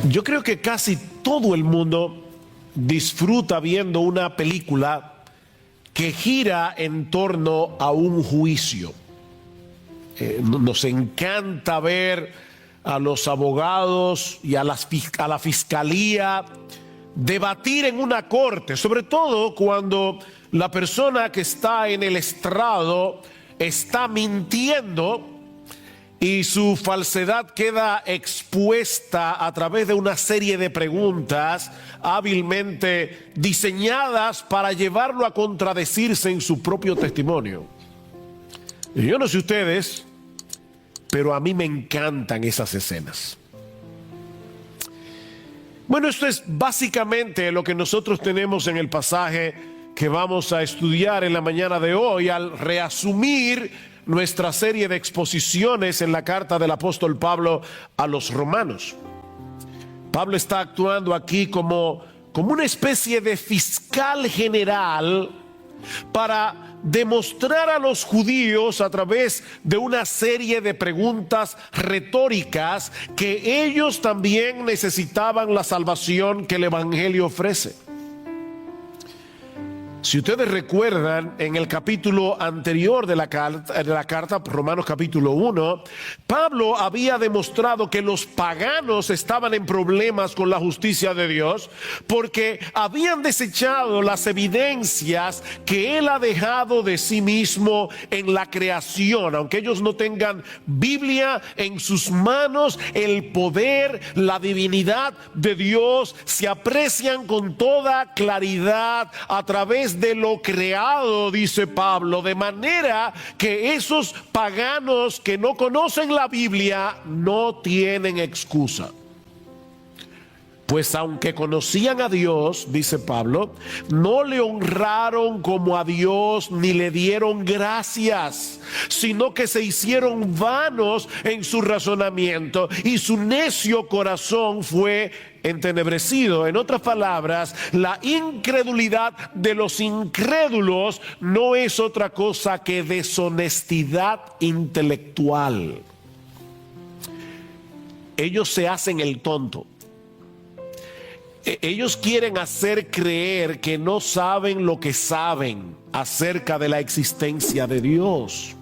Yo creo que casi todo el mundo disfruta viendo una película que gira en torno a un juicio. Nos encanta ver a los abogados y a la fiscalía debatir en una corte, sobre todo cuando la persona que está en el estrado está mintiendo y su falsedad queda expuesta a través de una serie de preguntas hábilmente diseñadas para llevarlo a contradecirse en su propio testimonio. Y yo no sé ustedes, pero a mí me encantan esas escenas. Bueno, esto es básicamente lo que nosotros tenemos en el pasaje que vamos a estudiar en la mañana de hoy al reasumir nuestra serie de exposiciones en la carta del apóstol Pablo a los romanos. Pablo está actuando aquí como una especie de fiscal general para demostrar a los judíos a través de una serie de preguntas retóricas que ellos también necesitaban la salvación que el Evangelio ofrece. Si ustedes recuerdan, en el capítulo anterior de la carta, Romanos capítulo 1, Pablo había demostrado que los paganos estaban en problemas con la justicia de Dios porque habían desechado las evidencias que Él ha dejado de sí mismo en la creación. Aunque ellos no tengan Biblia en sus manos, el poder, la divinidad de Dios se aprecian con toda claridad a través de lo creado, dice Pablo, de manera que esos paganos que no conocen la Biblia no tienen excusa. Pues aunque conocían a Dios, dice Pablo, no le honraron como a Dios ni le dieron gracias, sino que se hicieron vanos en su razonamiento y su necio corazón fue entenebrecido. En otras palabras, la incredulidad de los incrédulos no es otra cosa que deshonestidad intelectual. Ellos se hacen el tonto. Ellos quieren hacer creer que no saben lo que saben acerca de la existencia de Dios.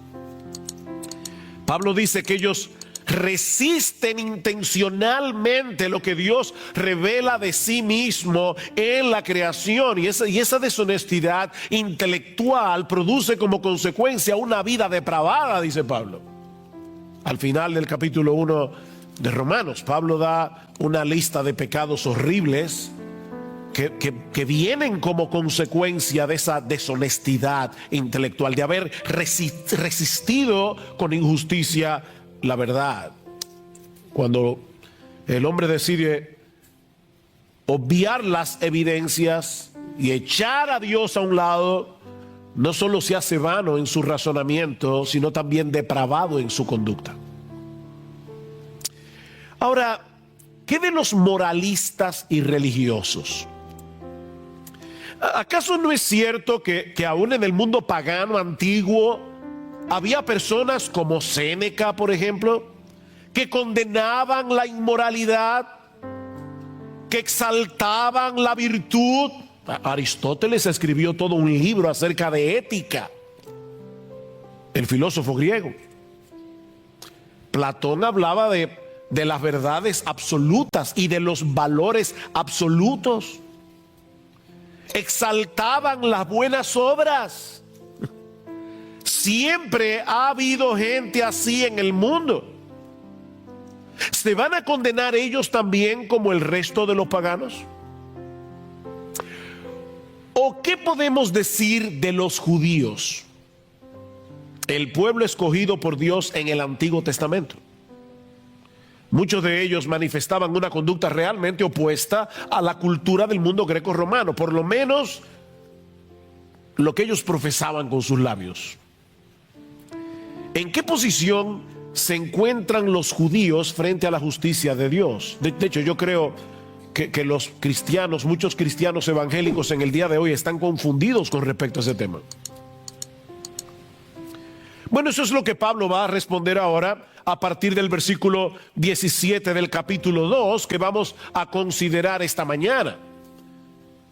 Pablo dice que ellos resisten intencionalmente lo que Dios revela de sí mismo en la creación, y esa deshonestidad intelectual produce como consecuencia una vida depravada, dice Pablo. Al final del capítulo 1 de Romanos, Pablo da una lista de pecados horribles que vienen como consecuencia de esa deshonestidad intelectual, de haber resistido con injusticia la verdad. Cuando el hombre decide obviar las evidencias y echar a Dios a un lado, no solo se hace vano en su razonamiento, sino también depravado en su conducta. Ahora, ¿qué de los moralistas y religiosos? ¿Acaso no es cierto que aún en el mundo pagano antiguo había personas como Séneca, por ejemplo, que condenaban la inmoralidad, que exaltaban la virtud? Aristóteles escribió todo un libro acerca de ética, el filósofo griego. Platón hablaba de las verdades absolutas y de los valores absolutos. Exaltaban las buenas obras. Siempre ha habido gente así en el mundo. ¿Se van a condenar ellos también como el resto de los paganos? ¿O qué podemos decir de los judíos, el pueblo escogido por Dios en el Antiguo Testamento? Muchos de ellos manifestaban una conducta realmente opuesta a la cultura del mundo greco-romano, por lo menos lo que ellos profesaban con sus labios. ¿En qué posición se encuentran los judíos frente a la justicia de Dios? De hecho, yo creo que los cristianos, muchos cristianos evangélicos en el día de hoy están confundidos con respecto a ese tema. Bueno, eso es lo que Pablo va a responder ahora a partir del versículo 17 del capítulo 2 que vamos a considerar esta mañana.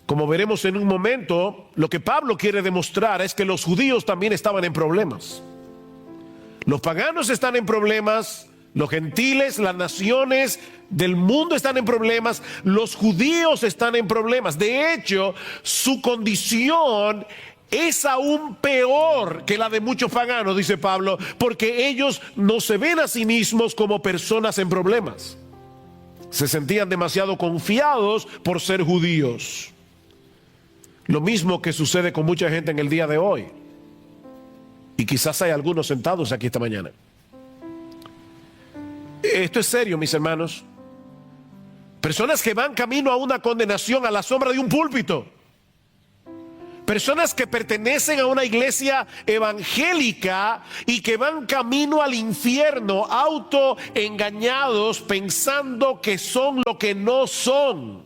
Como veremos en un momento, lo que Pablo quiere demostrar es que los judíos también estaban en problemas. Los paganos están en problemas, los gentiles, las naciones del mundo están en problemas, los judíos están en problemas. De hecho, su condición es aún peor que la de muchos paganos, dice Pablo, porque ellos no se ven a sí mismos como personas en problemas. Se sentían demasiado confiados por ser judíos. Lo mismo que sucede con mucha gente en el día de hoy. Y quizás hay algunos sentados aquí esta mañana. Esto es serio, mis hermanos. Personas que van camino a una condenación a la sombra de un púlpito. Personas que pertenecen a una iglesia evangélica y que van camino al infierno, autoengañados, pensando que son lo que no son.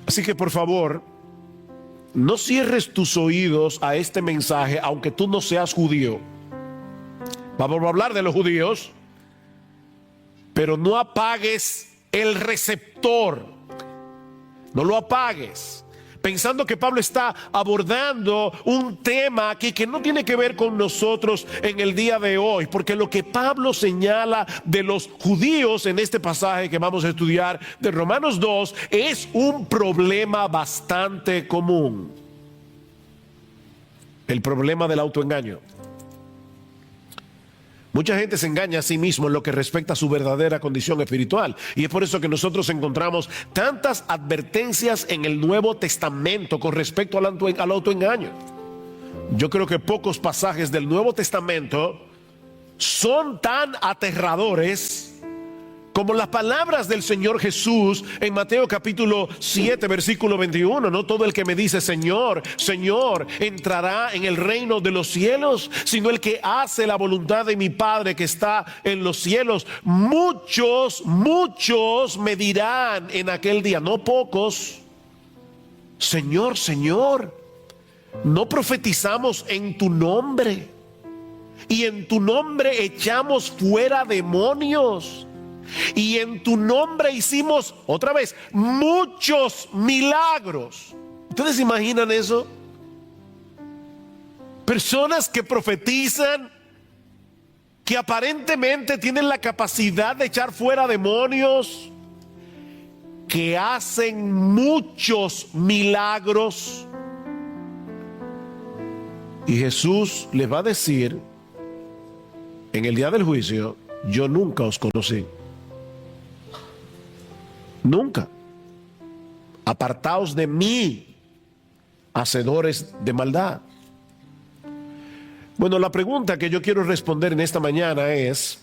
Así que por favor, no cierres tus oídos a este mensaje, aunque tú no seas judío. Vamos a hablar de los judíos, pero no apagues el receptor. No lo apagues, pensando que Pablo está abordando un tema aquí que no tiene que ver con nosotros en el día de hoy, porque lo que Pablo señala de los judíos en este pasaje que vamos a estudiar de Romanos 2 es un problema bastante común. El problema del autoengaño. Mucha gente se engaña a sí mismo en lo que respecta a su verdadera condición espiritual. Y es por eso que nosotros encontramos tantas advertencias en el Nuevo Testamento con respecto al autoengaño. Yo creo que pocos pasajes del Nuevo Testamento son tan aterradores como las palabras del Señor Jesús en Mateo capítulo 7 versículo 21. No todo el que me dice Señor, Señor entrará en el reino de los cielos, sino el que hace la voluntad de mi Padre que está en los cielos. Muchos me dirán en aquel día, no pocos, Señor, Señor, no profetizamos en tu nombre y en tu nombre echamos fuera demonios. Y en tu nombre hicimos, otra vez, muchos milagros. ¿Ustedes imaginan eso? Personas que profetizan, que aparentemente tienen la capacidad de echar fuera demonios, que hacen muchos milagros. Y Jesús les va a decir en el día del juicio: yo nunca os conocí. Nunca. Apartaos de mí, hacedores de maldad. Bueno, la pregunta que yo quiero responder en esta mañana es: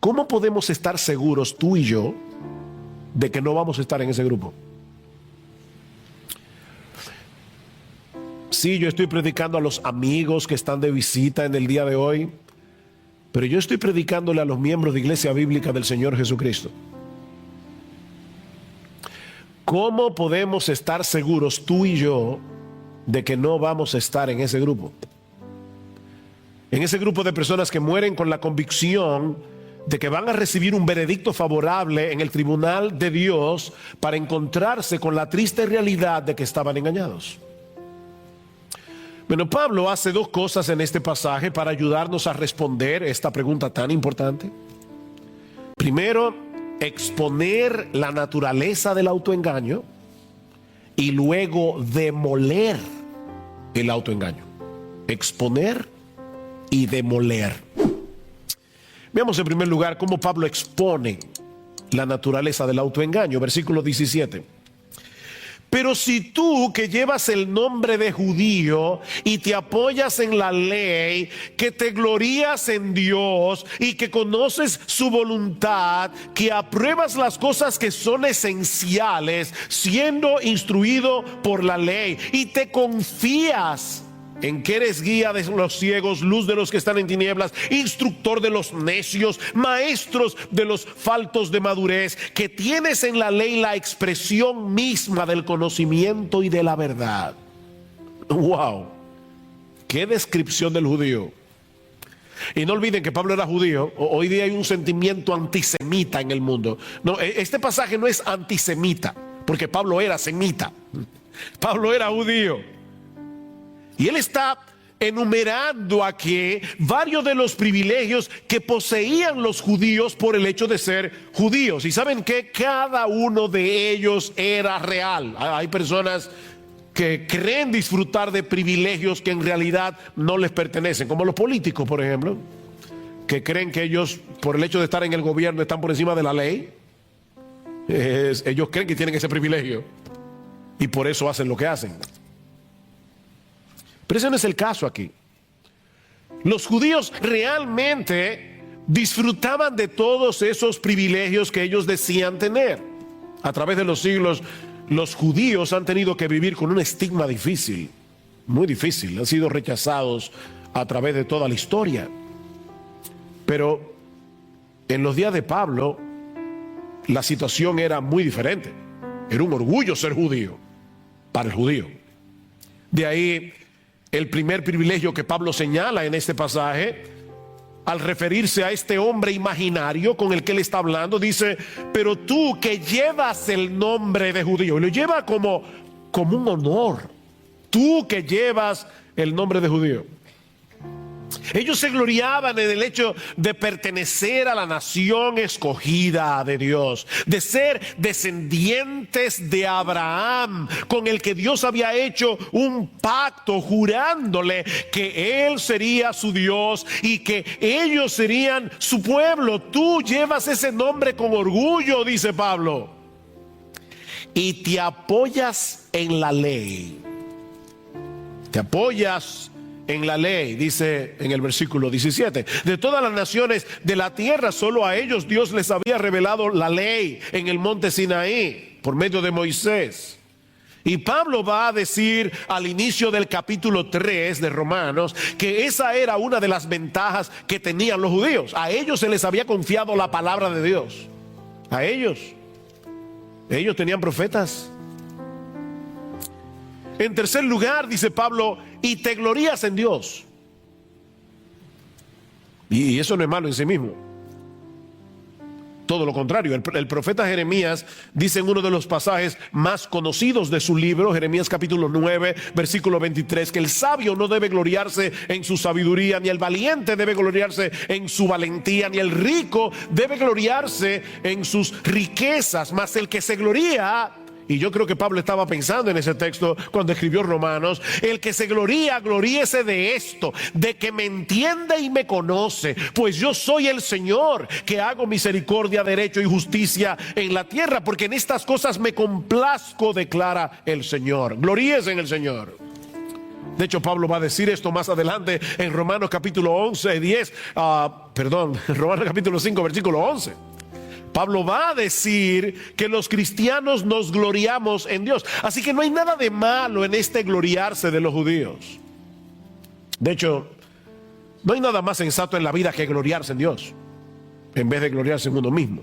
¿cómo podemos estar seguros tú y yo de que no vamos a estar en ese grupo? Sí, yo estoy predicando a los amigos que están de visita en el día de hoy, pero yo estoy predicándole a los miembros de Iglesia Bíblica del Señor Jesucristo. ¿Cómo podemos estar seguros tú y yo de que no vamos a estar en ese grupo? En ese grupo de personas que mueren con la convicción de que van a recibir un veredicto favorable en el tribunal de Dios para encontrarse con la triste realidad de que estaban engañados. Bueno, Pablo hace dos cosas en este pasaje para ayudarnos a responder esta pregunta tan importante. Primero, exponer la naturaleza del autoengaño y luego demoler el autoengaño. Exponer y demoler. Veamos en primer lugar cómo Pablo expone la naturaleza del autoengaño. Versículo 17. Pero si tú, que llevas el nombre de judío y te apoyas en la ley, que te glorías en Dios y que conoces su voluntad, que apruebas las cosas que son esenciales, siendo instruido por la ley, y te confías en que eres guía de los ciegos, luz de los que están en tinieblas, instructor de los necios, maestros de los faltos de madurez, que tienes en la ley la expresión misma del conocimiento y de la verdad. Wow. qué descripción del judío. Y no olviden que Pablo era judío. Hoy día hay un sentimiento antisemita en el mundo. No, este pasaje no es antisemita, porque Pablo era semita. Pablo era judío. Y él está enumerando aquí varios de los privilegios que poseían los judíos por el hecho de ser judíos. Y saben que cada uno de ellos era real. Hay personas que creen disfrutar de privilegios que en realidad no les pertenecen, como los políticos, por ejemplo, que creen que ellos, por el hecho de estar en el gobierno, están por encima de la ley. Ellos creen que tienen ese privilegio y por eso hacen lo que hacen. Pero ese no es el caso aquí. Los judíos realmente disfrutaban de todos esos privilegios que ellos decían tener. A través de los siglos, los judíos han tenido que vivir con un estigma difícil, muy difícil. Han sido rechazados a través de toda la historia. Pero en los días de Pablo, la situación era muy diferente. Era un orgullo ser judío, para el judío. De ahí el primer privilegio que Pablo señala en este pasaje, al referirse a este hombre imaginario con el que él está hablando, dice: pero tú que llevas el nombre de judío, y lo lleva como un honor, tú que llevas el nombre de judío. Ellos se gloriaban en el hecho de pertenecer a la nación escogida de Dios, de ser descendientes de Abraham, con el que Dios había hecho un pacto, jurándole que Él sería su Dios y que ellos serían su pueblo. Tú llevas ese nombre con orgullo, dice Pablo, y te apoyas en la ley. Te apoyas en la ley, dice en el versículo 17. De todas las naciones de la tierra, solo a ellos Dios les había revelado la ley en el monte Sinaí, por medio de Moisés. Y Pablo va a decir al inicio del capítulo 3 de Romanos que esa era una de las ventajas que tenían los judíos. A ellos se les había confiado la palabra de Dios. A ellos tenían profetas. En tercer lugar, dice Pablo, y te glorías en Dios. Y eso no es malo en sí mismo. Todo lo contrario, el profeta Jeremías dice en uno de los pasajes más conocidos de su libro, Jeremías capítulo 9, versículo 23, que el sabio no debe gloriarse en su sabiduría, ni el valiente debe gloriarse en su valentía, ni el rico debe gloriarse en sus riquezas, mas el que se gloría... Y yo creo que Pablo estaba pensando en ese texto cuando escribió Romanos: el que se gloría, gloríese de esto, de que me entiende y me conoce, pues yo soy el Señor, que hago misericordia, derecho y justicia en la tierra, porque en estas cosas me complazco, declara el Señor. Gloríese en el Señor. De hecho, Pablo va a decir esto más adelante en Romanos capítulo 11, 10, Romanos capítulo 5, versículo 11. Pablo va a decir que los cristianos nos gloriamos en Dios. Así que no hay nada de malo en este gloriarse de los judíos. De hecho, no hay nada más sensato en la vida que gloriarse en Dios, en vez de gloriarse en uno mismo.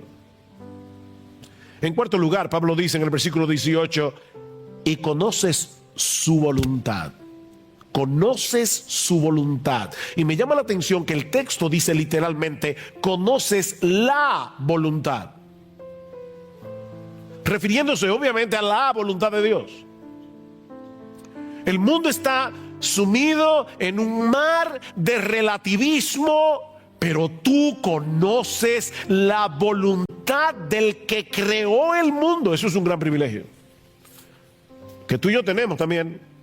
En cuarto lugar, Pablo dice en el versículo 18: y conoces su voluntad. Conoces su voluntad. Y me llama la atención que el texto dice literalmente: conoces la voluntad, refiriéndose obviamente a la voluntad de Dios. El mundo está sumido en un mar de relativismo, pero tú conoces la voluntad del que creó el mundo. Eso es un gran privilegio que tú y yo tenemos también.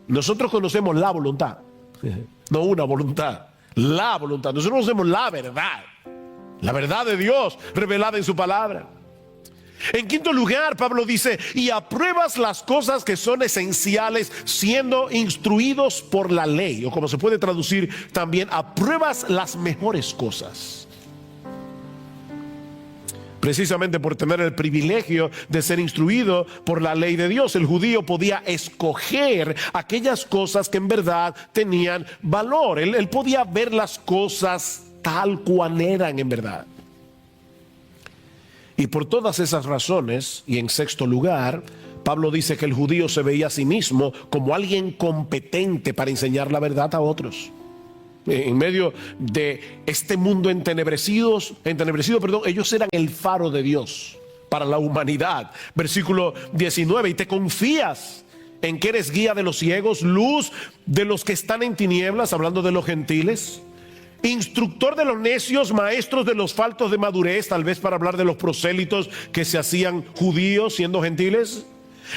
Nosotros conocemos la voluntad, no una voluntad, la voluntad. Nosotros conocemos la verdad de Dios revelada en su palabra. En quinto lugar, Pablo dice: y apruebas las cosas que son esenciales, siendo instruidos por la ley, o como se puede traducir también, apruebas las mejores cosas. Precisamente por tener el privilegio de ser instruido por la ley de Dios, el judío podía escoger aquellas cosas que en verdad tenían valor. Él podía ver las cosas tal cual eran en verdad. Y por todas esas razones, y en sexto lugar, Pablo dice que el judío se veía a sí mismo como alguien competente para enseñar la verdad a otros. En medio de este mundo entenebrecido, ellos eran el faro de Dios para la humanidad. Versículo 19, y te confías en que eres guía de los ciegos, luz de los que están en tinieblas, hablando de los gentiles, instructor de los necios, maestros de los faltos de madurez, tal vez para hablar de los prosélitos que se hacían judíos siendo gentiles,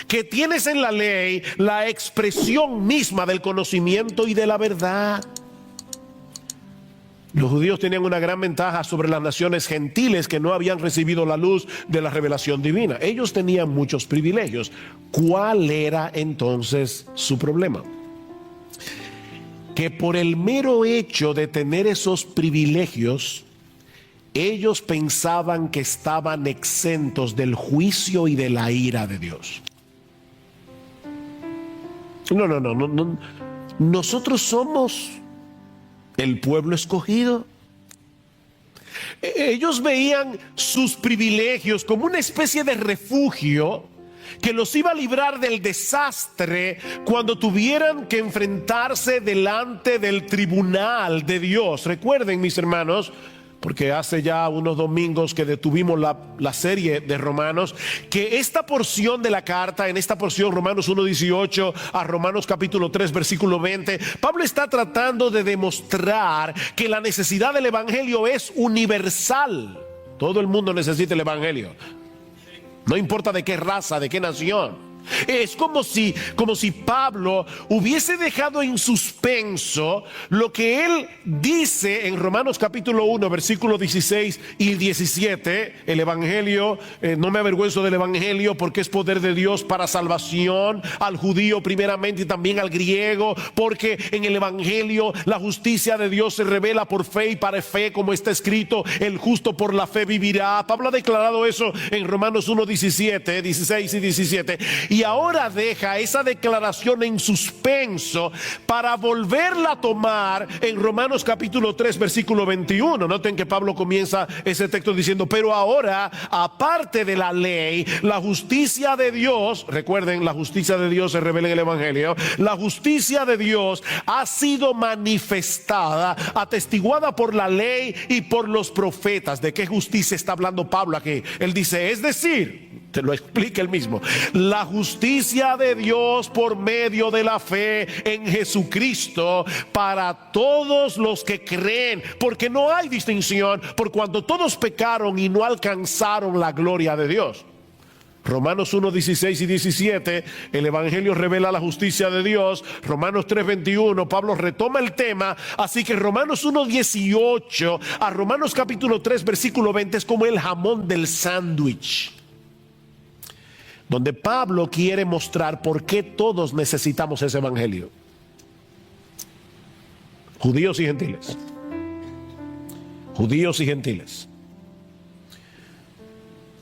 que tienes en la ley la expresión misma del conocimiento y de la verdad. Los judíos tenían una gran ventaja sobre las naciones gentiles que no habían recibido la luz de la revelación divina. Ellos tenían muchos privilegios. ¿Cuál era entonces su problema? Que por el mero hecho de tener esos privilegios, ellos pensaban que estaban exentos del juicio y de la ira de Dios. No. Nosotros somos el pueblo escogido. Ellos veían sus privilegios como una especie de refugio que los iba a librar del desastre cuando tuvieran que enfrentarse delante del tribunal de Dios. Recuerden, mis hermanos, porque hace ya unos domingos que detuvimos la serie de Romanos, que esta porción de la carta, en esta porción Romanos 1:18 a Romanos capítulo 3 versículo 20, Pablo está tratando de demostrar que la necesidad del evangelio es universal. Todo el mundo necesita el evangelio, no importa de qué raza, de qué nación. Es como si Pablo hubiese dejado en suspenso lo que él dice en Romanos capítulo 1 versículos 16 y 17. El evangelio, no me avergüenzo del evangelio porque es poder de Dios para salvación al judío primeramente y también al griego, porque en el evangelio la justicia de Dios se revela por fe y para fe, como está escrito, el justo por la fe vivirá. Pablo ha declarado eso en Romanos 1, 16 y 17. Y ahora deja esa declaración en suspenso para volverla a tomar en Romanos capítulo 3 versículo 21. Noten que Pablo comienza ese texto diciendo: pero ahora, aparte de la ley, la justicia de Dios, recuerden, la justicia de Dios se revela en el evangelio, la justicia de Dios ha sido manifestada, atestiguada por la ley y por los profetas. ¿De qué justicia está hablando Pablo aquí? Él dice, es decir, te lo explica él mismo, la justicia de Dios por medio de la fe en Jesucristo para todos los que creen, porque no hay distinción, por cuanto todos pecaron y no alcanzaron la gloria de Dios. Romanos 1, 16 y 17, el evangelio revela la justicia de Dios. Romanos 3, 21, Pablo retoma el tema. Así que Romanos 1, 18 a Romanos capítulo 3 versículo 20 es como el jamón del sándwich, donde Pablo quiere mostrar por qué todos necesitamos ese evangelio. Judíos y gentiles. Judíos y gentiles.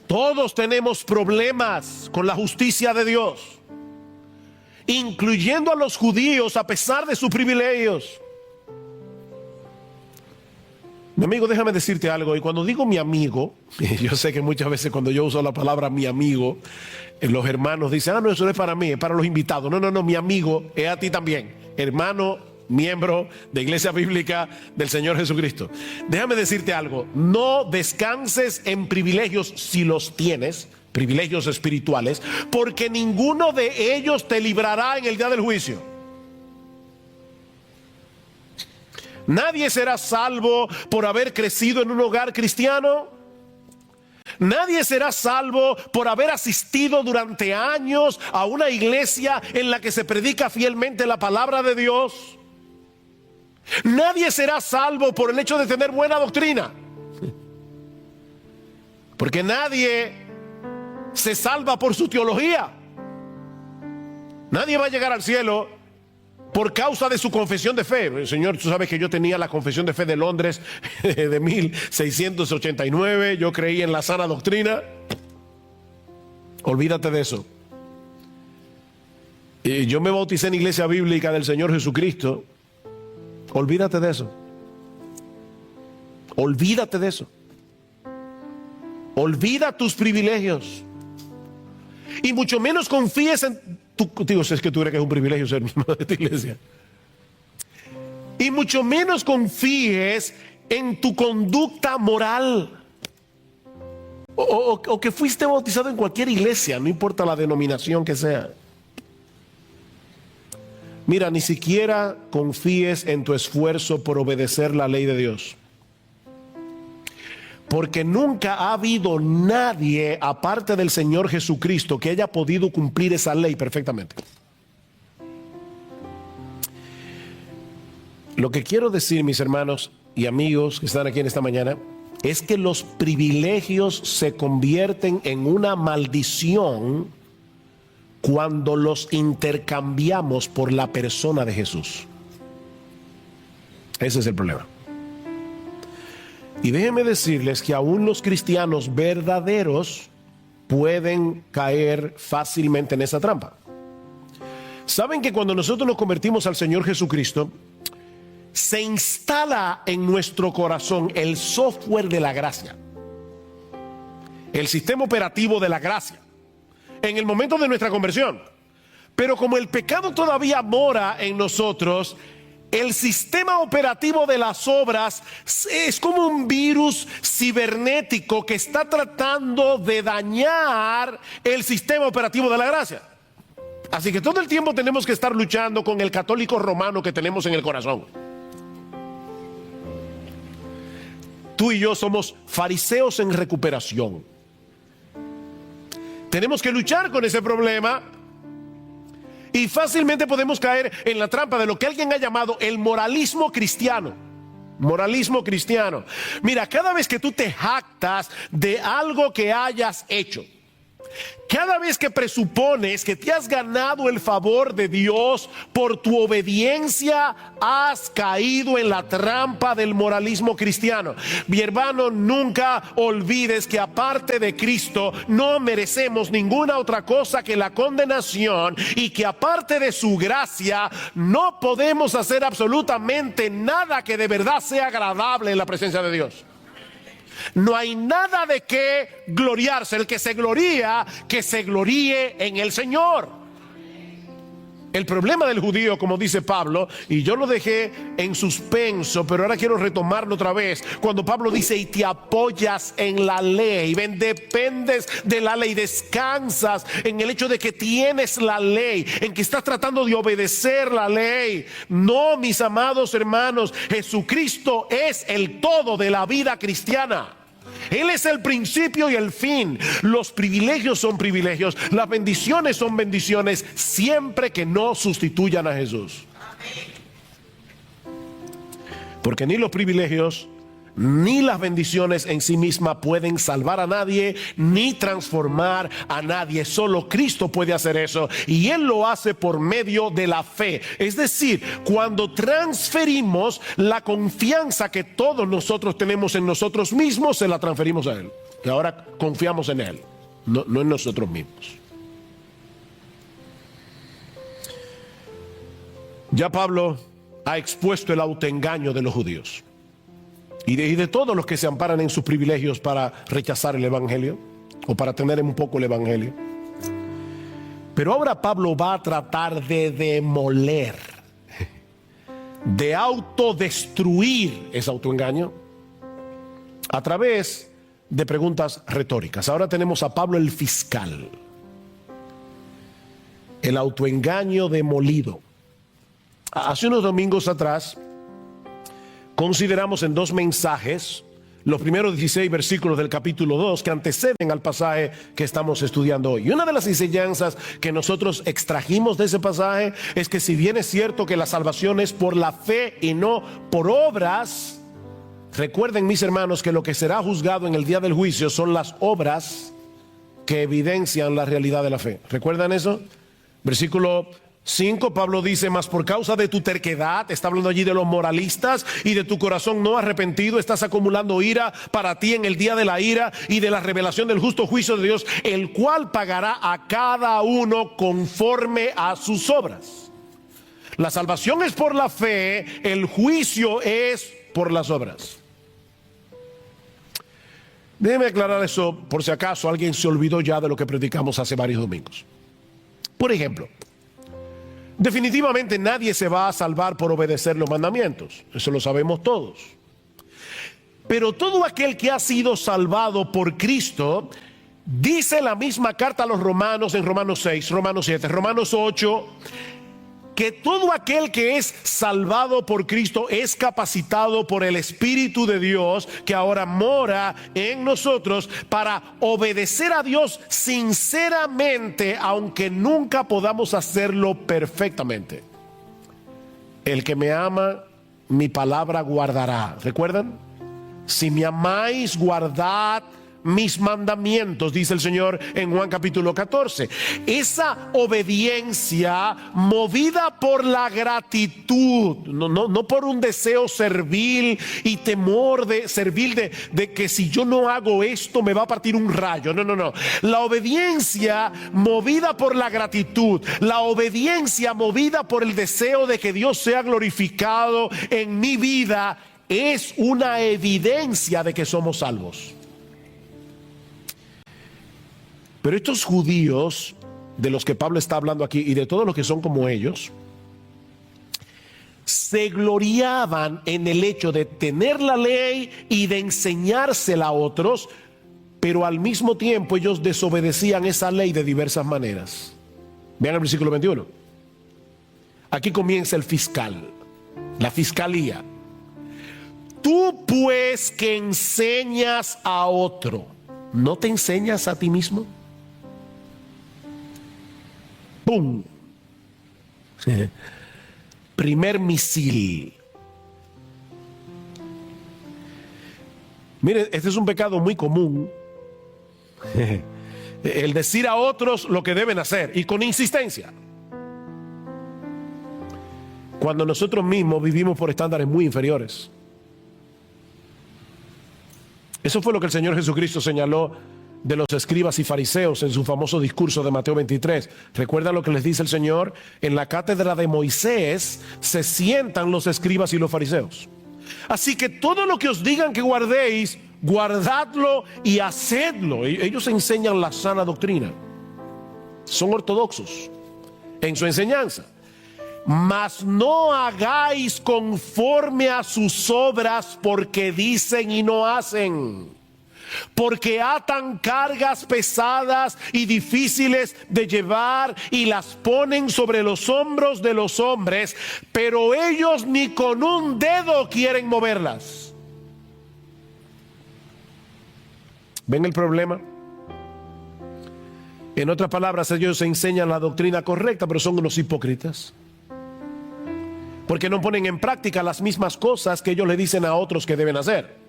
Todos tenemos problemas con la justicia de Dios, incluyendo a los judíos a pesar de sus privilegios. Mi amigo, déjame decirte algo, y cuando digo mi amigo, yo sé que muchas veces cuando yo uso la palabra mi amigo, los hermanos dicen, no, eso no es para mí, es para los invitados. No, mi amigo es a ti también, hermano, miembro de Iglesia Bíblica del Señor Jesucristo. Déjame decirte algo, no descanses en privilegios si los tienes, privilegios espirituales, porque ninguno de ellos te librará en el día del juicio. Nadie será salvo por haber crecido en un hogar cristiano. Nadie será salvo por haber asistido durante años a una iglesia en la que se predica fielmente la palabra de Dios. Nadie será salvo por el hecho de tener buena doctrina, porque nadie se salva por su teología. Nadie va a llegar al cielo por causa de su confesión de fe. Señor, tú sabes que yo tenía la confesión de fe de Londres de 1689. Yo creí en la sana doctrina. Olvídate de eso. Yo me bauticé en Iglesia Bíblica del Señor Jesucristo. Olvídate de eso. Olvídate de eso. Olvida tus privilegios Y mucho menos confíes en tu, digo, es que tú crees que es un privilegio ser miembro de esta iglesia. Y mucho menos confíes en tu conducta moral. O que fuiste bautizado en cualquier iglesia, no importa la denominación que sea. Mira, ni siquiera confíes en tu esfuerzo por obedecer la ley de Dios. Porque nunca ha habido nadie, aparte del Señor Jesucristo, que haya podido cumplir esa ley perfectamente. Lo que quiero decir, mis hermanos y amigos que están aquí en esta mañana, es que los privilegios se convierten en una maldición cuando los intercambiamos por la persona de Jesús. Ese es el problema. Y déjenme decirles que aún los cristianos verdaderos pueden caer fácilmente en esa trampa. ¿Saben que cuando nosotros nos convertimos al Señor Jesucristo, se instala en nuestro corazón el software de la gracia, el sistema operativo de la gracia, en el momento de nuestra conversión? Pero como el pecado todavía mora en nosotros, el sistema operativo de las obras es como un virus cibernético que está tratando de dañar el sistema operativo de la gracia. Así que todo el tiempo tenemos que estar luchando con el católico romano que tenemos en el corazón. Tú y yo somos fariseos en recuperación. Tenemos que luchar con ese problema. Y fácilmente podemos caer en la trampa de lo que alguien ha llamado el moralismo cristiano. Moralismo cristiano. Mira, cada vez que tú te jactas de algo que hayas hecho, cada vez que presupones que te has ganado el favor de Dios por tu obediencia, has caído en la trampa del moralismo cristiano. Mi hermano, nunca olvides que aparte de Cristo no merecemos ninguna otra cosa que la condenación, y que aparte de su gracia no podemos hacer absolutamente nada que de verdad sea agradable en la presencia de Dios. No hay nada de qué gloriarse. El que se gloría, que se gloríe en el Señor. El problema del judío, como dice Pablo, y yo lo dejé en suspenso, pero ahora quiero retomarlo otra vez, cuando Pablo dice: y te apoyas en la ley, ven, dependes de la ley, descansas en el hecho de que tienes la ley, en que estás tratando de obedecer la ley. No, mis amados hermanos, Jesucristo es el todo de la vida cristiana. Él es el principio y el fin. Los privilegios son privilegios, las bendiciones son bendiciones, siempre que no sustituyan a Jesús. Porque ni los privilegios ni las bendiciones en sí mismas pueden salvar a nadie ni transformar a nadie. Solo Cristo puede hacer eso, y Él lo hace por medio de la fe. Es decir, cuando transferimos la confianza que todos nosotros tenemos en nosotros mismos, se la transferimos a Él. Y ahora confiamos en Él, no en nosotros mismos. Ya Pablo ha expuesto el autoengaño de los judíos y de todos los que se amparan en sus privilegios para rechazar el evangelio o para tener un poco el evangelio. Pero ahora Pablo va a tratar de demoler, de autodestruir ese autoengaño a través de preguntas retóricas. Ahora tenemos a Pablo el fiscal. El autoengaño demolido. Hace unos domingos atrás consideramos en dos mensajes los primeros 16 versículos del capítulo 2 que anteceden al pasaje que estamos estudiando hoy. Y una de las enseñanzas que nosotros extrajimos de ese pasaje es que, si bien es cierto que la salvación es por la fe y no por obras, recuerden, mis hermanos, que lo que será juzgado en el día del juicio son las obras que evidencian la realidad de la fe. ¿Recuerdan eso? Versículo 5, Pablo dice: mas por causa de tu terquedad, está hablando allí de los moralistas, y de tu corazón no arrepentido, estás acumulando ira para ti en el día de la ira y de la revelación del justo juicio de Dios, el cual pagará a cada uno conforme a sus obras. La salvación es por la fe, el juicio es por las obras. Déjeme aclarar eso por si acaso alguien se olvidó ya de lo que predicamos hace varios domingos. Por ejemplo, definitivamente nadie se va a salvar por obedecer los mandamientos. Eso lo sabemos todos. Pero todo aquel que ha sido salvado por Cristo, dice la misma carta a los romanos en Romanos 6, Romanos 7, Romanos 8, que todo aquel que es salvado por Cristo es capacitado por el Espíritu de Dios que ahora mora en nosotros para obedecer a Dios sinceramente, aunque nunca podamos hacerlo perfectamente. El que me ama, mi palabra guardará. ¿Recuerdan? Si me amáis, guardad mis mandamientos, dice el Señor en Juan capítulo 14. Esa obediencia movida por la gratitud, no por un deseo servil y temor de que si yo no hago esto me va a partir un rayo. No. La obediencia movida por la gratitud, la obediencia movida por el deseo de que Dios sea glorificado en mi vida, es una evidencia de que somos salvos. Pero estos judíos de los que Pablo está hablando aquí y de todos los que son como ellos, se gloriaban en el hecho de tener la ley y de enseñársela a otros, pero al mismo tiempo ellos desobedecían esa ley de diversas maneras. Vean el versículo 21. Aquí comienza el fiscal, la fiscalía. Tú pues que enseñas a otro, ¿no te enseñas a ti mismo? ¡Pum! Primer misil. Miren, este es un pecado muy común. El decir a otros lo que deben hacer y con insistencia. Cuando nosotros mismos vivimos por estándares muy inferiores. Eso fue lo que el Señor Jesucristo señaló de los escribas y fariseos en su famoso discurso de Mateo 23. ¿Recuerdan lo que les dice el Señor? En la cátedra de Moisés se sientan los escribas y los fariseos. Así que todo lo que os digan que guardéis, guardadlo y hacedlo. Ellos enseñan la sana doctrina. Son ortodoxos en su enseñanza. Mas no hagáis conforme a sus obras, porque dicen y no hacen. Porque atan cargas pesadas y difíciles de llevar y las ponen sobre los hombros de los hombres, pero ellos ni con un dedo quieren moverlas. ¿Ven el problema? En otras palabras, ellos enseñan la doctrina correcta, pero son unos hipócritas. Porque no ponen en práctica las mismas cosas que ellos le dicen a otros que deben hacer.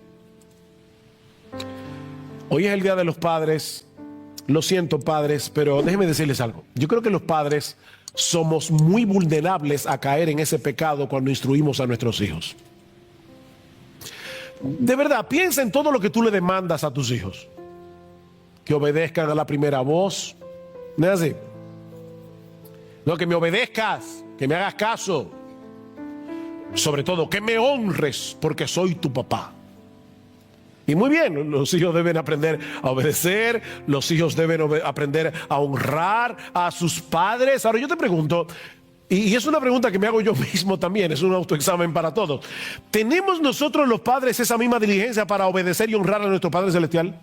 Hoy es el Día de los Padres. Lo siento, padres, pero déjenme decirles algo. Yo creo que los padres somos muy vulnerables a caer en ese pecado cuando instruimos a nuestros hijos. De verdad, piensa en todo lo que tú le demandas a tus hijos. Que obedezcan a la primera voz. ¿No es así? No, que me obedezcas, que me hagas caso. Sobre todo, que me honres porque soy tu papá. Y muy bien, los hijos deben aprender a obedecer, los hijos deben aprender a honrar a sus padres. Ahora yo te pregunto, y es una pregunta que me hago yo mismo también, es un autoexamen para todos. ¿Tenemos nosotros los padres esa misma diligencia para obedecer y honrar a nuestro Padre Celestial?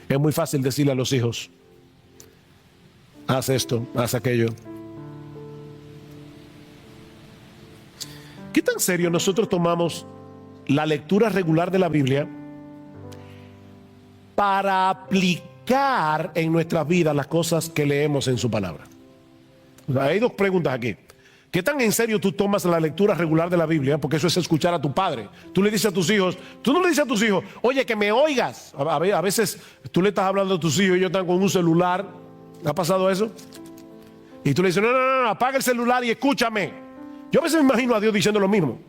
Es muy fácil decirle a los hijos, haz esto, haz aquello. ¿Qué tan serio nosotros tomamos la lectura regular de la Biblia para aplicar en nuestras vidas las cosas que leemos en su palabra? O sea, hay dos preguntas aquí. ¿Qué tan en serio tú tomas la lectura regular de la Biblia? Porque eso es escuchar a tu padre. Tú le dices a tus hijos, tú no le dices a tus hijos, oye, que me oigas. A veces tú le estás hablando a tus hijos y ellos están con un celular. ¿Ha pasado eso? Y tú le dices, no, apaga el celular y escúchame. Yo a veces me imagino a Dios diciendo lo mismo.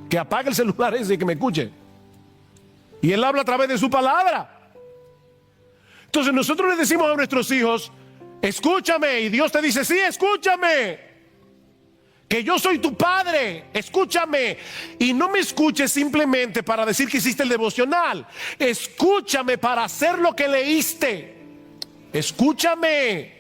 Que apague el celular ese y que me escuche. Y Él habla a través de su palabra. Entonces nosotros le decimos a nuestros hijos, escúchame. Y Dios te dice, sí, escúchame. que yo soy tu padre, escúchame. Y no me escuches simplemente para decir que hiciste el devocional. Escúchame para hacer lo que leíste. Escúchame.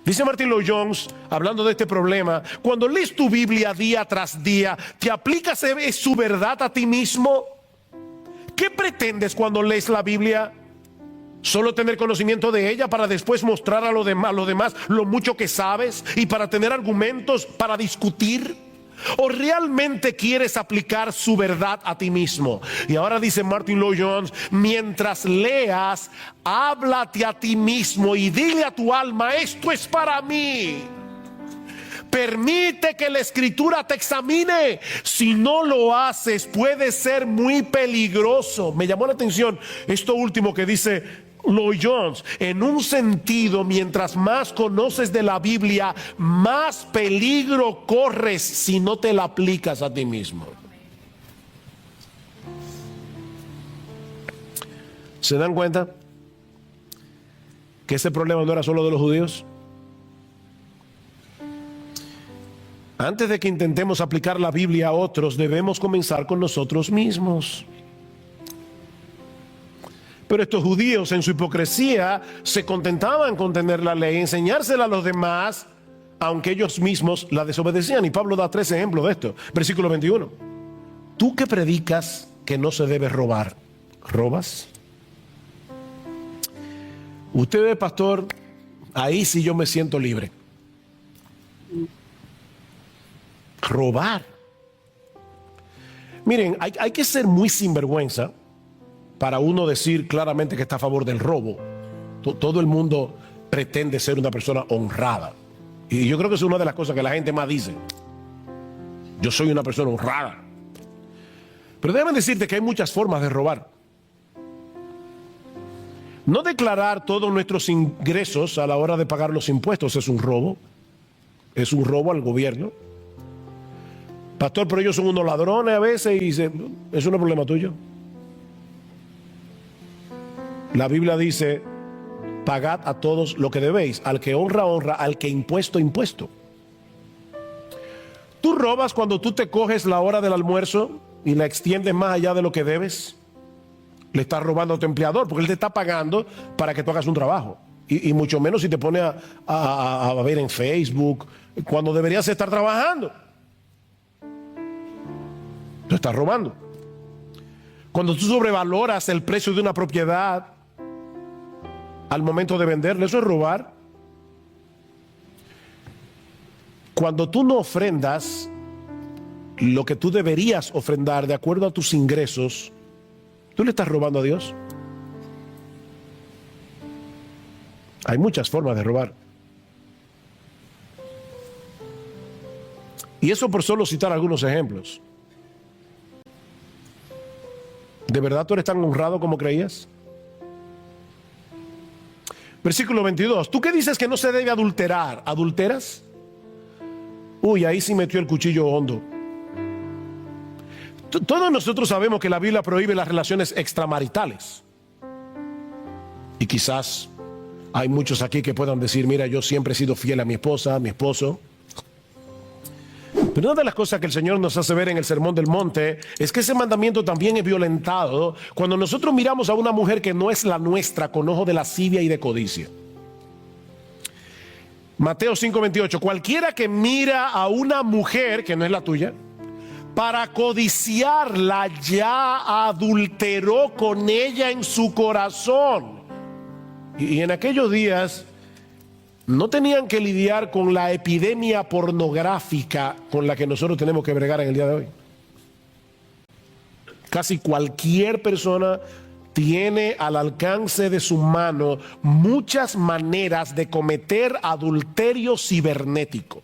Dice Martin Lloyd-Jones, hablando de este problema, cuando lees tu Biblia día tras día, ¿te aplicas su verdad a ti mismo? ¿Qué pretendes cuando lees la Biblia? ¿Solo tener conocimiento de ella para después mostrar a los demás lo mucho que sabes y para tener argumentos para discutir? ¿O realmente quieres aplicar su verdad a ti mismo? Y ahora dice Martin Lloyd-Jones, mientras leas, háblate a ti mismo y dile a tu alma, esto es para mí. Permite que la escritura te examine. Si no lo haces, puede ser muy peligroso. Me llamó la atención esto último que dice Lloyd-Jones. En un sentido, mientras más conoces de la Biblia, más peligro corres si no te la aplicas a ti mismo. ¿Se dan cuenta que ese problema no era solo de los judíos? Antes de que intentemos aplicar la Biblia a otros, debemos comenzar con nosotros mismos. Pero estos judíos en su hipocresía se contentaban con tener la ley, enseñársela a los demás, aunque ellos mismos la desobedecían. Y Pablo da 3 ejemplos de esto. Versículo 21. Tú que predicas que no se debe robar, ¿robas? Usted, pastor, ahí sí yo me siento libre. Robar. Miren, hay que ser muy sinvergüenza para uno decir claramente que está a favor del robo. Todo el mundo pretende ser una persona honrada. Y yo creo que es una de las cosas que la gente más dice. Yo soy una persona honrada. Pero déjame decirte que hay muchas formas de robar. No declarar todos nuestros ingresos a la hora de pagar los impuestos es un robo. Es un robo al gobierno. Pastor, pero ellos son unos ladrones a veces y es un problema tuyo. La Biblia dice, pagad a todos lo que debéis. Al que honra, honra. Al que impuesto, impuesto. ¿Tú robas cuando tú te coges la hora del almuerzo y la extiendes más allá de lo que debes? Le estás robando a tu empleador porque él te está pagando para que tú hagas un trabajo. Y mucho menos si te pones a ver en Facebook cuando deberías estar trabajando. Tú estás robando. Cuando tú sobrevaloras el precio de una propiedad al momento de venderla, eso es robar. Cuando tú no ofrendas lo que tú deberías ofrendar de acuerdo a tus ingresos, tú le estás robando a Dios. Hay muchas formas de robar. Y eso por solo citar algunos ejemplos. ¿De verdad tú eres tan honrado como creías? Versículo 22. ¿Tú qué dices que no se debe adulterar? ¿Adulteras? Uy, ahí sí metió el cuchillo hondo. Todos nosotros sabemos que la Biblia prohíbe las relaciones extramaritales. Y quizás hay muchos aquí que puedan decir, mira, yo siempre he sido fiel a mi esposa, a mi esposo. Pero una de las cosas que el Señor nos hace ver en el Sermón del Monte es que ese mandamiento también es violentado cuando nosotros miramos a una mujer que no es la nuestra con ojo de lascivia y de codicia. Mateo 5:28. Cualquiera que mira a una mujer que no es la tuya para codiciarla ya adulteró con ella en su corazón. Y en aquellos días no tenían que lidiar con la epidemia pornográfica con la que nosotros tenemos que bregar en el día de hoy. Casi cualquier persona tiene al alcance de su mano muchas maneras de cometer adulterio cibernético.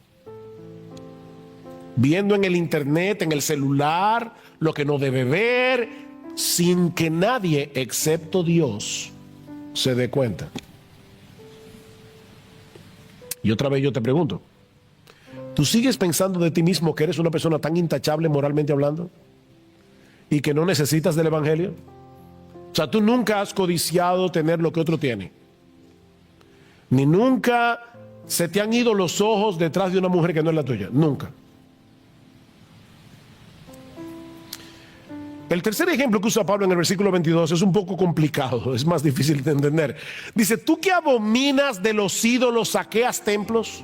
Viendo en el internet, en el celular, lo que no debe ver, sin que nadie excepto Dios se dé cuenta. Y otra vez yo te pregunto, ¿tú sigues pensando de ti mismo que eres una persona tan intachable moralmente hablando? ¿Y que no necesitas del evangelio? O sea, tú nunca has codiciado tener lo que otro tiene. Ni nunca se te han ido los ojos detrás de una mujer que no es la tuya? Nunca. El tercer ejemplo que usa Pablo en el versículo 22 es un poco complicado, es más difícil de entender. Dice, ¿tú que abominas de los ídolos saqueas templos?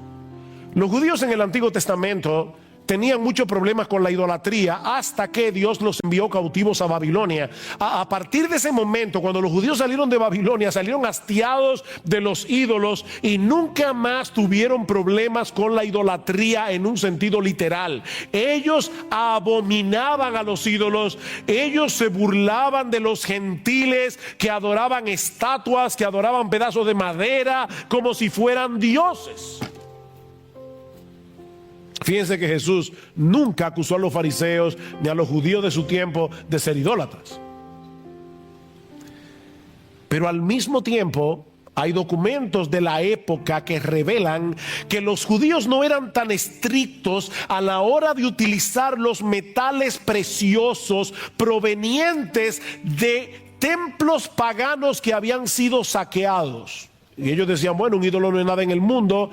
Los judíos en el Antiguo Testamento tenían muchos problemas con la idolatría hasta que Dios los envió cautivos a Babilonia. A partir de ese momento, cuando los judíos salieron de Babilonia, salieron hastiados de los ídolos y nunca más tuvieron problemas con la idolatría en un sentido literal. Ellos abominaban a los ídolos, ellos se burlaban de los gentiles que adoraban estatuas, que adoraban pedazos de madera como si fueran dioses. Fíjense que Jesús nunca acusó a los fariseos ni a los judíos de su tiempo de ser idólatras. Pero al mismo tiempo hay documentos de la época que revelan que los judíos no eran tan estrictos a la hora de utilizar los metales preciosos provenientes de templos paganos que habían sido saqueados. Y ellos decían, bueno, un ídolo no es nada en el mundo.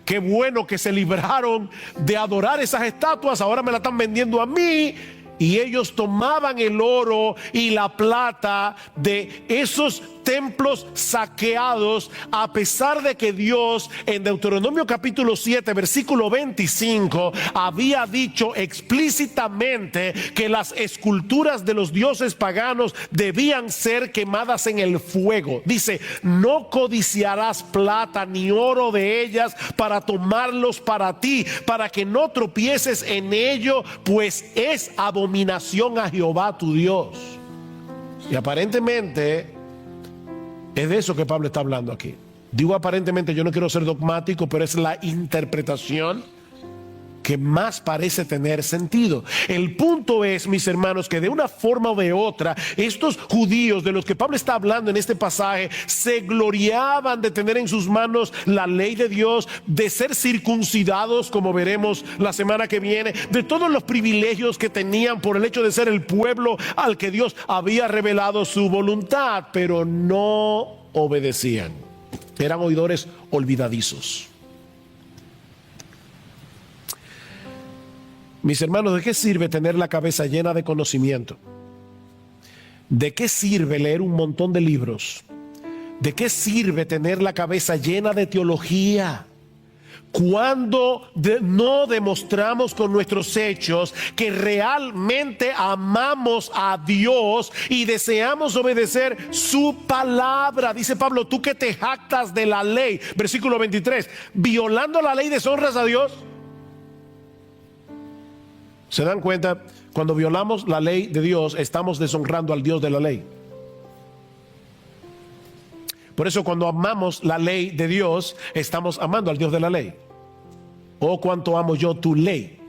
Qué bueno que se libraron de adorar esas estatuas, ahora me la están vendiendo a mí. Y ellos tomaban el oro y la plata de esos templos saqueados, a pesar de que Dios en Deuteronomio capítulo 7 versículo 25 había dicho explícitamente que las esculturas de los dioses paganos debían ser quemadas en el fuego. Dice, no codiciarás plata ni oro de ellas para tomarlos para ti, para que no tropieces en ello, pues es abominación a Jehová tu Dios. Y aparentemente es de eso que Pablo está hablando aquí. Digo aparentemente, yo no quiero ser dogmático, pero es la interpretación que más parece tener sentido. El punto es, mis hermanos, que de una forma o de otra, estos judíos de los que Pablo está hablando en este pasaje, se gloriaban de tener en sus manos la ley de Dios, de ser circuncidados, como veremos la semana que viene, de todos los privilegios que tenían por el hecho de ser el pueblo al que Dios había revelado su voluntad, pero no obedecían. Eran oidores olvidadizos. Mis hermanos, ¿de qué sirve tener la cabeza llena de conocimiento? ¿De qué sirve leer un montón de libros? ¿De qué sirve tener la cabeza llena de teología cuando no demostramos con nuestros hechos que realmente amamos a Dios y deseamos obedecer su palabra? Dice Pablo, tú que te jactas de la ley, versículo 23, violando la ley deshonras a Dios. ¿Se dan cuenta? Cuando violamos la ley de Dios, estamos deshonrando al Dios de la ley. Por eso cuando amamos la ley de Dios, estamos amando al Dios de la ley. Oh, cuánto amo yo tu ley.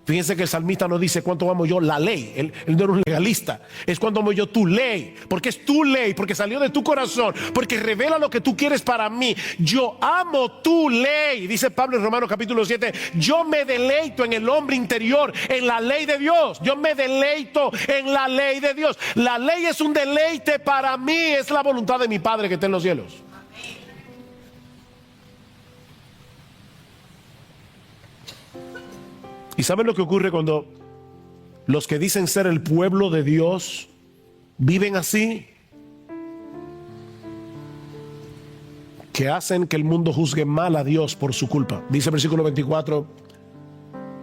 Fíjense que el salmista no dice cuánto amo yo la ley. Él no era un legalista. Es cuánto amo yo tu ley. Porque es tu ley, porque salió de tu corazón, porque revela lo que tú quieres para mí. Yo amo tu ley. Dice Pablo en Romanos capítulo 7. Yo me deleito en el hombre interior, en la ley de Dios. Yo me deleito en la ley de Dios. La ley es un deleite para mí. Es la voluntad de mi Padre que está en los cielos. ¿Y saben lo que ocurre cuando los que dicen ser el pueblo de Dios viven así? Que hacen que el mundo juzgue mal a Dios por su culpa. Dice el versículo 24,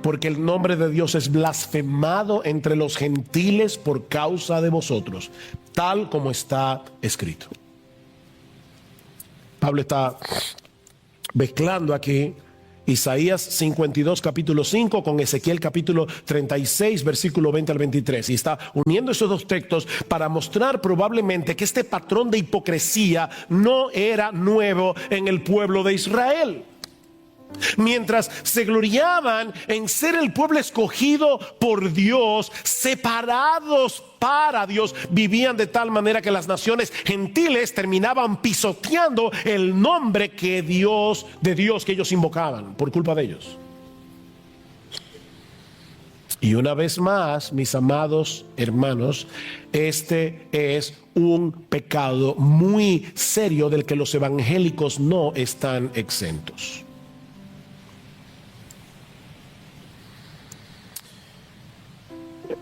porque el nombre de Dios es blasfemado entre los gentiles por causa de vosotros, tal como está escrito. Pablo está mezclando aquí Isaías 52 capítulo 5 con Ezequiel capítulo 36 versículo 20 al 23, y está uniendo esos dos textos para mostrar probablemente que este patrón de hipocresía no era nuevo en el pueblo de Israel. Mientras se gloriaban en ser el pueblo escogido por Dios, separados para Dios, vivían de tal manera que las naciones gentiles terminaban pisoteando el nombre de Dios que ellos invocaban por culpa de ellos. Y una vez más, mis amados hermanos, este es un pecado muy serio del que los evangélicos no están exentos.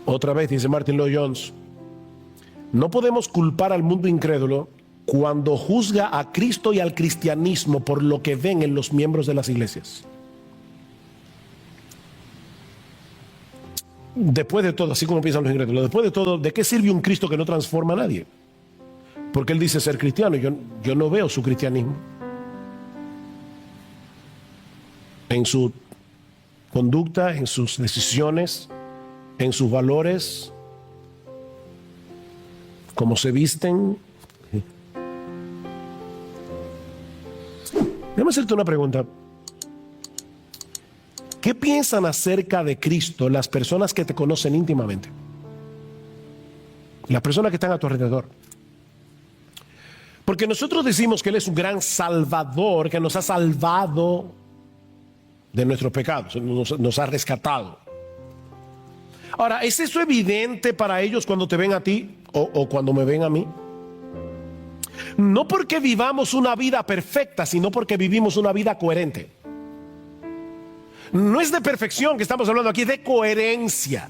Otra vez dice Martin Lloyd Jones: no podemos culpar al mundo incrédulo cuando juzga a Cristo y al cristianismo por lo que ven en los miembros de las iglesias. Después de todo, así como piensan los incrédulos, después de todo, ¿de qué sirve un Cristo que no transforma a nadie? Porque él dice ser cristiano, yo no veo su cristianismo en su conducta, en sus decisiones, en sus valores, cómo se visten. Déjame hacerte una pregunta. ¿Qué piensan acerca de Cristo las personas que te conocen íntimamente? Las personas que están a tu alrededor. Porque nosotros decimos que Él es un gran salvador, que nos ha salvado de nuestros pecados, nos ha rescatado. Ahora, ¿es eso evidente para ellos cuando te ven a ti o cuando me ven a mí? No porque vivamos una vida perfecta, sino porque vivimos una vida coherente. No es de perfección que estamos hablando aquí, es de coherencia.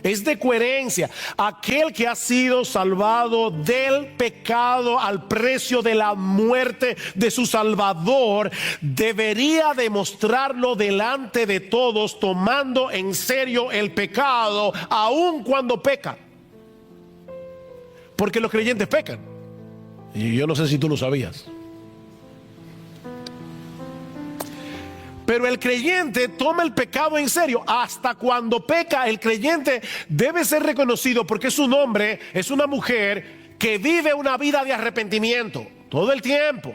Es de coherencia. Aquel que ha sido salvado del pecado al precio de la muerte de su Salvador debería demostrarlo delante de todos, tomando en serio el pecado, aun cuando peca. Porque los creyentes pecan. Y yo no sé si tú lo sabías. Pero el creyente toma el pecado en serio. Hasta cuando peca, el creyente debe ser reconocido porque es un hombre, es una mujer que vive una vida de arrepentimiento todo el tiempo.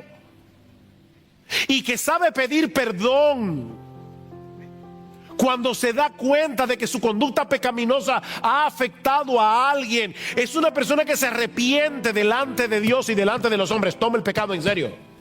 Y que sabe pedir perdón cuando se da cuenta de que su conducta pecaminosa ha afectado a alguien. Es una persona que se arrepiente delante de Dios y delante de los hombres. Toma el pecado en serio.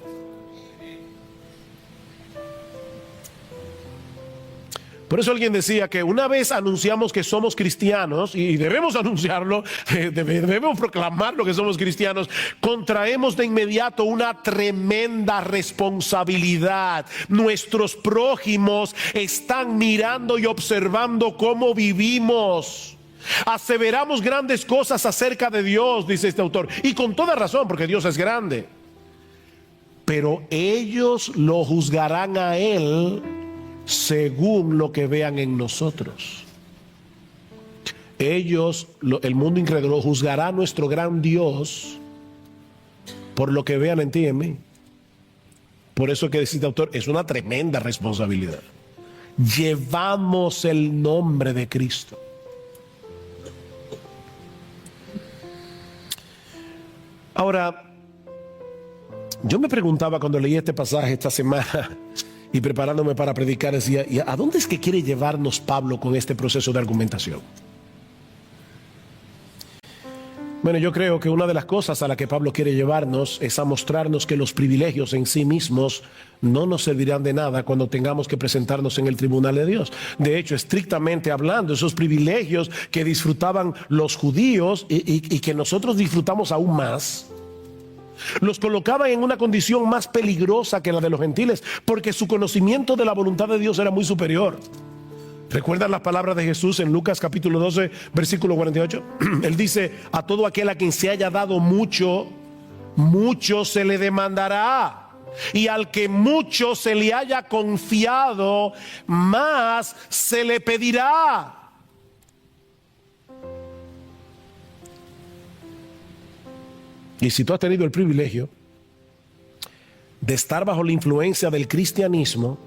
Por eso alguien decía que una vez anunciamos que somos cristianos, y debemos anunciarlo, debemos proclamarlo que somos cristianos, contraemos de inmediato una tremenda responsabilidad. Nuestros prójimos están mirando y observando cómo vivimos. Aseveramos grandes cosas acerca de Dios, dice este autor, y con toda razón, porque Dios es grande. Pero ellos lo juzgarán a Él según lo que vean en nosotros. Ellos, el mundo incrédulo, juzgará a nuestro gran Dios por lo que vean en ti y en mí. Por eso que dice este autor, es una tremenda responsabilidad. Llevamos el nombre de Cristo. Ahora, yo me preguntaba cuando leí este pasaje esta semana y preparándome para predicar, decía, ¿y a dónde es que quiere llevarnos Pablo con este proceso de argumentación? Bueno, yo creo que una de las cosas a la que Pablo quiere llevarnos es a mostrarnos que los privilegios en sí mismos no nos servirán de nada cuando tengamos que presentarnos en el tribunal de Dios. De hecho, estrictamente hablando, esos privilegios que disfrutaban los judíos y que nosotros disfrutamos aún más, los colocaban en una condición más peligrosa que la de los gentiles, porque su conocimiento de la voluntad de Dios era muy superior. ¿Recuerdan las palabras de Jesús en Lucas capítulo 12, versículo 48? Él dice, a todo aquel a quien se haya dado mucho, mucho se le demandará. Y al que mucho se le haya confiado, más se le pedirá. Y si tú has tenido el privilegio de estar bajo la influencia del cristianismo,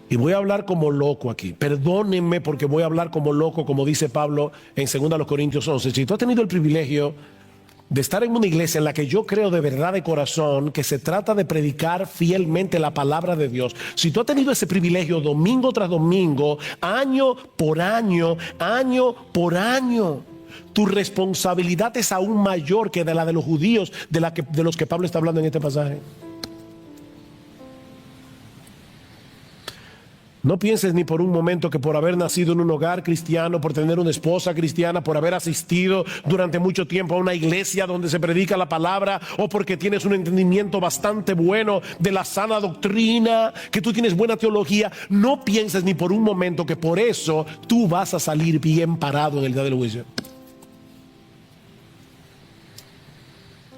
y voy a hablar como loco aquí, perdónenme porque voy a hablar como loco, como dice Pablo en 2 Corintios 11, si tú has tenido el privilegio de estar en una iglesia en la que yo creo de verdad de corazón que se trata de predicar fielmente la palabra de Dios, si tú has tenido ese privilegio domingo tras domingo, año por año, tu responsabilidad es aún mayor que de la de los judíos, de los que Pablo está hablando en este pasaje. No pienses ni por un momento que por haber nacido en un hogar cristiano, por tener una esposa cristiana, por haber asistido durante mucho tiempo a una iglesia donde se predica la palabra, o porque tienes un entendimiento bastante bueno de la sana doctrina, que tú tienes buena teología, no pienses ni por un momento que por eso tú vas a salir bien parado en el día del juicio.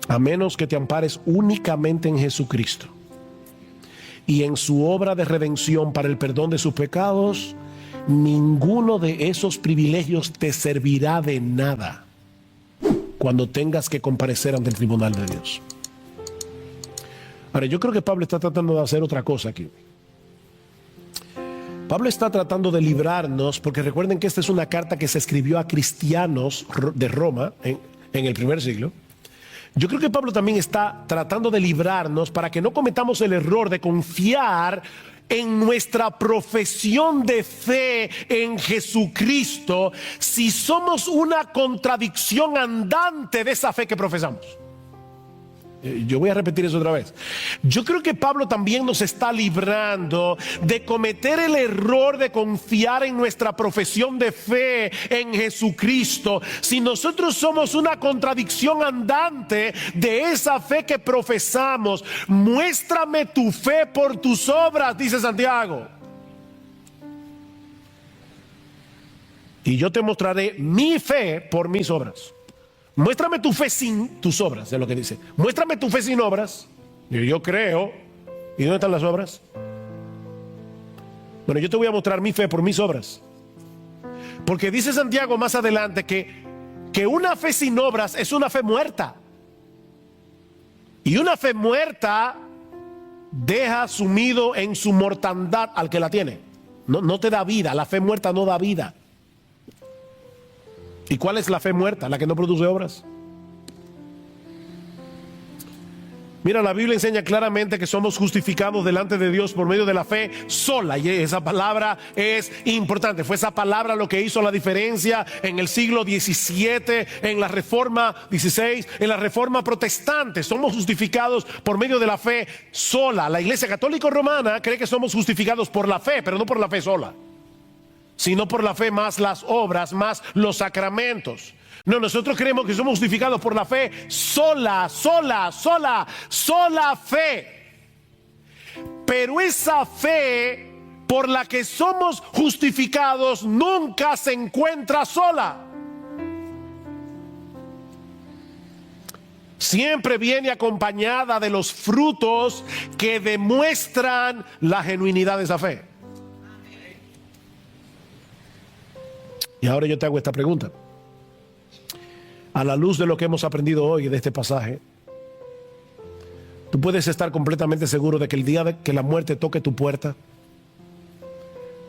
A menos que te ampares únicamente en Jesucristo y en su obra de redención para el perdón de sus pecados, ninguno de esos privilegios te servirá de nada cuando tengas que comparecer ante el tribunal de Dios. Ahora, yo creo que Pablo está tratando de hacer otra cosa aquí. Pablo está tratando de librarnos, porque recuerden que esta es una carta que se escribió a cristianos de Roma en el primer siglo. Yo creo que Pablo también está tratando de librarnos para que no cometamos el error de confiar en nuestra profesión de fe en Jesucristo si somos una contradicción andante de esa fe que profesamos. Yo voy a repetir eso otra vez. Yo creo que Pablo también nos está librando de cometer el error de confiar en nuestra profesión de fe en Jesucristo si nosotros somos una contradicción andante de esa fe que profesamos. Muéstrame tu fe por tus obras, dice Santiago, y yo te mostraré mi fe por mis obras. Muéstrame tu fe sin tus obras, es lo que dice. Muéstrame tu fe sin obras. Y yo creo. ¿Y dónde están las obras? Bueno, yo te voy a mostrar mi fe por mis obras. Porque dice Santiago más adelante que una fe sin obras es una fe muerta. Y una fe muerta deja sumido en su mortandad al que la tiene. No te da vida. La fe muerta no da vida. ¿Y cuál es la fe muerta? La que no produce obras. Mira, la Biblia enseña claramente que somos justificados delante de Dios por medio de la fe sola. Y esa palabra es importante. Fue esa palabra lo que hizo la diferencia en el siglo XVII, en la Reforma XVI, en la Reforma Protestante. Somos justificados por medio de la fe sola. La Iglesia Católica Romana cree que somos justificados por la fe, pero no por la fe sola, sino por la fe más las obras, más los sacramentos. No, nosotros creemos que somos justificados por la fe sola fe. Pero esa fe por la que somos justificados nunca se encuentra sola. Siempre viene acompañada de los frutos que demuestran la genuinidad de esa fe. Y ahora yo te hago esta pregunta. A la luz de lo que hemos aprendido hoy de este pasaje, tú puedes estar completamente seguro de que el día de que la muerte toque tu puerta,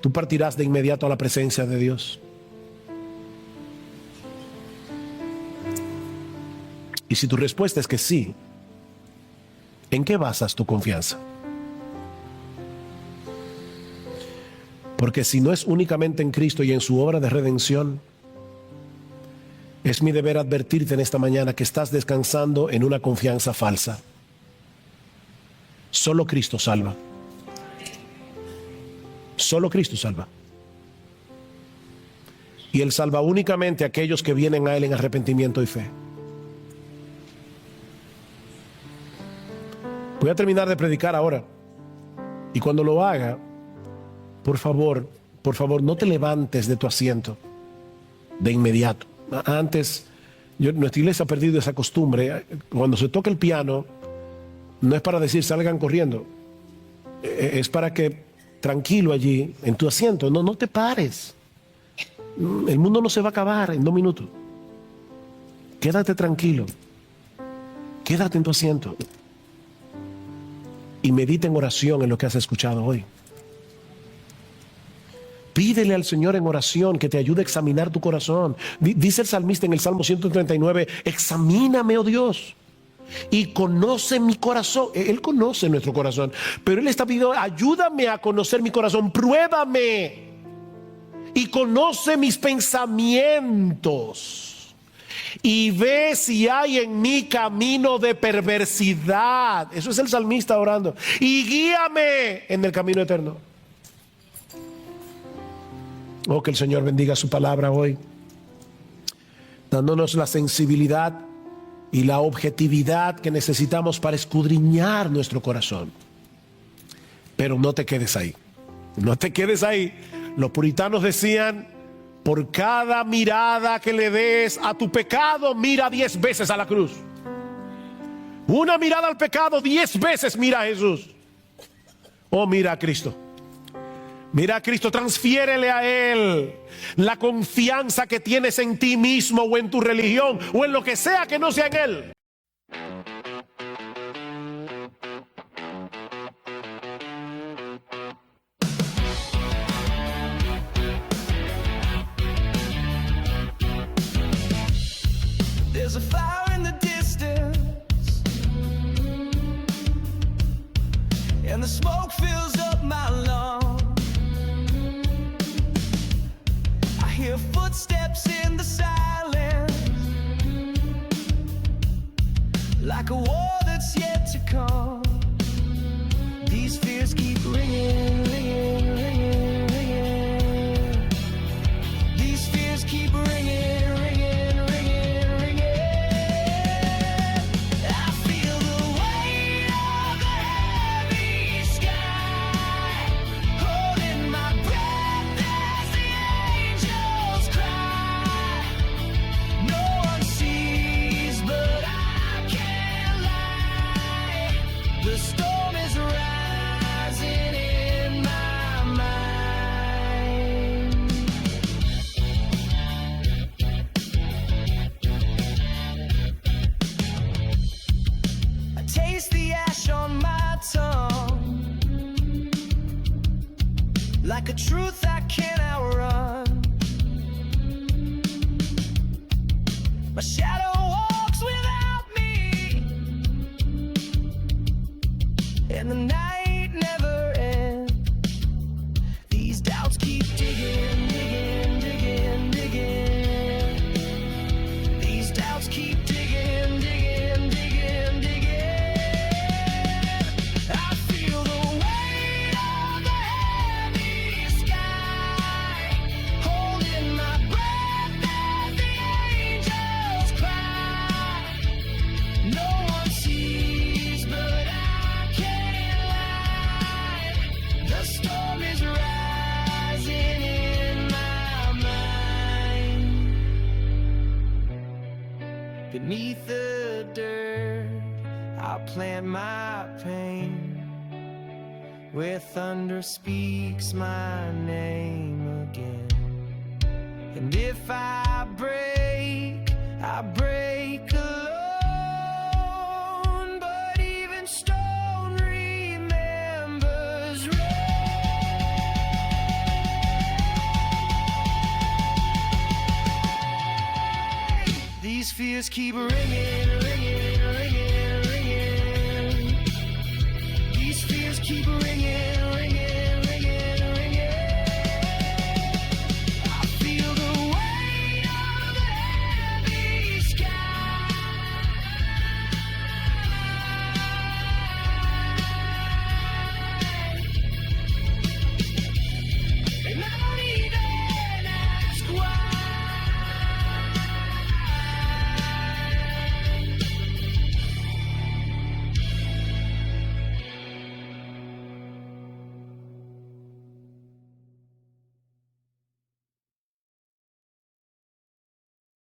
tú partirás de inmediato a la presencia de Dios. Y si tu respuesta es que sí, ¿en qué basas tu confianza? Porque si no es únicamente en Cristo y en su obra de redención, es mi deber advertirte en esta mañana que estás descansando en una confianza falsa. Solo Cristo salva. Solo Cristo salva. Y Él salva únicamente a aquellos que vienen a Él en arrepentimiento y fe. Voy a terminar de predicar ahora. Y cuando lo haga, por favor, no te levantes de tu asiento de inmediato. Antes, nuestra iglesia ha perdido esa costumbre. Cuando se toca el piano, no es para decir salgan corriendo. Es para que tranquilo allí, en tu asiento, no te pares. El mundo no se va a acabar en 2 minutos. Quédate tranquilo. Quédate en tu asiento. Y medita en oración en lo que has escuchado hoy. Pídele al Señor en oración que te ayude a examinar tu corazón. Dice el salmista en el Salmo 139, examíname, oh Dios, y conoce mi corazón. Él conoce nuestro corazón, pero Él está pidiendo, ayúdame a conocer mi corazón, pruébame y conoce mis pensamientos y ve si hay en mí camino de perversidad. Eso es el salmista orando. Y guíame en el camino eterno. Oh, que el Señor bendiga su palabra hoy, dándonos la sensibilidad y la objetividad que necesitamos para escudriñar nuestro corazón. Pero no te quedes ahí. No te quedes ahí. Los puritanos decían: por cada mirada que le des a tu pecado, mira 10 veces a la cruz. Una mirada al pecado, 10 veces mira a Jesús. Oh, mira a Cristo. Mira a Cristo, transfiérele a Él la confianza que tienes en ti mismo o en tu religión o en lo que sea que no sea en Él. There's a fire in the distance, and the smoke fills up my lungs. I hear footsteps in the silence, like a war that's yet to come. These fears keep ringing, ringing, ringing, ringing. These fears keep ringing. Like a truth I can't outrun. My shadow walks without me, and the night never ends. These doubts keep digging, digging, digging, digging. These doubts keep digging, digging, digging, digging. I feel the weight of the heavy sky, holding my breath as the angels cry. No one sees, but I can't lie. The storm is rising in my mind. Beneath the dirt, I'll plant my pain, where thunder speaks my name again. And if I break alone, but even stone remembers rain. These fears keep ringing, ringing, ringing, ringing. These fears keep ringing,